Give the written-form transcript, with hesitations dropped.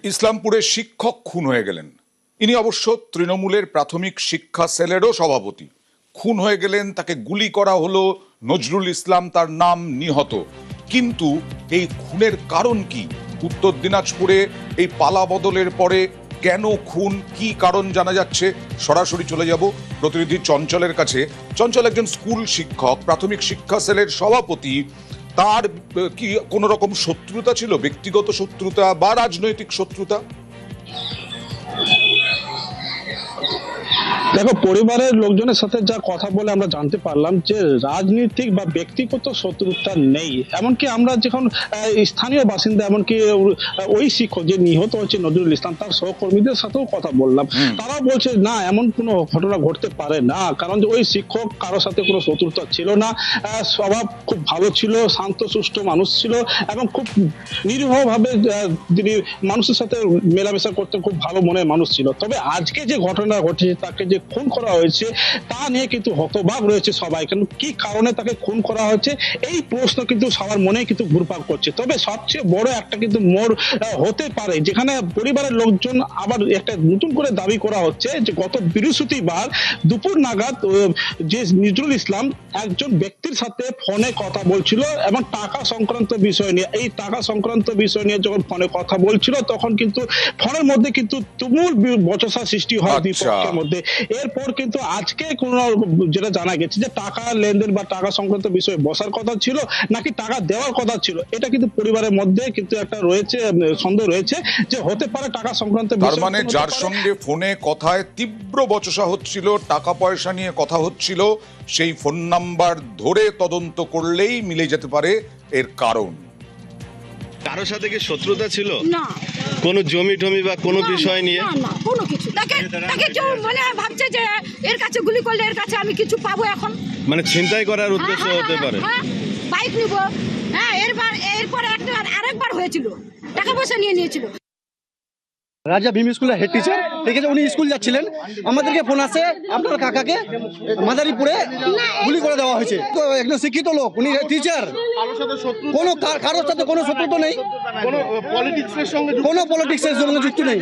ইসলামপুরে শিক্ষক খুন হয়ে গেলেন। ইনি অবশ্য তৃণমূলের প্রাথমিক শিক্ষা সেলেরও সভাপতি। খুন হয়ে গেলেন, তাকে গুলি করা হলো, নজরুল ইসলাম তার নাম, নিহত। কিন্তু এই খুনের কারণ কি? উত্তর দিনাজপুরে এই পালা বদলের পরে কেন খুন, কি কারণ জানা যাচ্ছে? সরাসরি চলে যাব প্রতিনিধি চঞ্চলের কাছে। চঞ্চল একজন স্কুল শিক্ষক, প্রাথমিক শিক্ষা সেলের সভাপতি। তার কি কোনো রকম শত্রুতা ছিল, ব্যক্তিগত শত্রুতা বা রাজনৈতিক শত্রুতা? দেখো, পরিবারের লোকজনের সাথে যা কথা বলে আমরা জানতে পারলাম যে রাজনৈতিক বা ব্যক্তিগত শত্রুতা নেই। এমনকি আমরা যখন স্থানীয় বাসিন্দা, এমনকি ওই শিক্ষক যে নিহত হচ্ছে নজরুল ইসলাম, তার সহকর্মীদের সাথেও কথা বললাম। তারা বলছে না, এমন কোনো ঘটনা ঘটতে পারে না, কারণ ওই শিক্ষক কারোর সাথে কোনো শত্রুতা ছিল না। স্বভাব খুব ভালো ছিল, শান্ত সুষ্ঠ মানুষ ছিল এবং খুব নিরীহভাবে তিনি মানুষের সাথে মেলামেশা করতে খুব ভালো মনের মানুষ ছিল। তবে আজকে যে ঘটনা ঘটেছে, তাকে যে খুন করা হয়েছে তা নিয়ে কিন্তু হতবাক রয়েছে সবাই। কেন, কি কারণে তাকে খুন করা হয়েছে, এই প্রশ্ন কিন্তু সবার মনে কিন্তু ঘুরপাক করছে। তবে সবচেয়ে বড় একটা কিন্তু মোড় হতে পারে, যেখানে পরিবারের লোকজন আবার একটা নতুন করে দাবি করা হচ্ছে যে গত বৃহস্পতিবার দুপুর নাগাদ যে নজরুল ইসলাম একজন ব্যক্তির সাথে ফোনে কথা বলছিল এবং টাকা সংক্রান্ত বিষয় নিয়ে, এই টাকা সংক্রান্ত বিষয় নিয়ে যখন ফোনে কথা বলছিল, তখন কিন্তু ফোনের মধ্যে কিন্তু তুমুল বচসা সৃষ্টি হয় দুই পক্ষের মধ্যে। এরপর কিন্তু আজকে কোন যেটা জানা গেছে যে টাকা লেনদেন বা টাকা সংক্রান্ত বিষয়ে বসার কথা ছিল নাকি টাকা দেওয়ার কথা ছিল, এটা কিন্তু পরিবারের মধ্যে কিন্তু একটা রয়েছে, সন্দেহ রয়েছে যে হতে পারে টাকা সংক্রান্ত বিষয়। তার মানে যার সঙ্গে ফোনে কথায় তীব্র বচসা হচ্ছিল, টাকা পয়সা নিয়ে কথা হচ্ছিল, সেই ফোন নাম্বার ধরে তদন্ত করলেই মিলে যেতে পারে এর কারণ। কারোর সাথে কি শত্রুতা ছিল? না, কোনো জমি টমি বা কোনো বিষয় নিয়ে? না না, কোনো কিছু। তাকে কেউ মানে ভাবছে যে এর কাছে গুলি করলে এর কাছে আমি কিছু পাবো এখন, মানে ছিনতাই করার উদ্দেশ্য হতে পারে। বাইক নিব। হ্যাঁ, এরপরে আরেকবার হয়েছিল, টাকা পয়সা নিয়ে নিয়েছিল। রাজা ভীম স্কুলের হেড টিচার, ঠিক আছে, উনি স্কুল যাচ্ছিলেন, আমাদেরকে ফোন আসে আপনার কাকাকে মাদারীপুরে গুলি করে দেওয়া হয়েছে। তো একজন শিক্ষিত লোক, উনি টিচার, কারোর সাথে কোনো শত্রুতা নেই, কোনো পলিটিক্সের সঙ্গে যুক্ত নেই।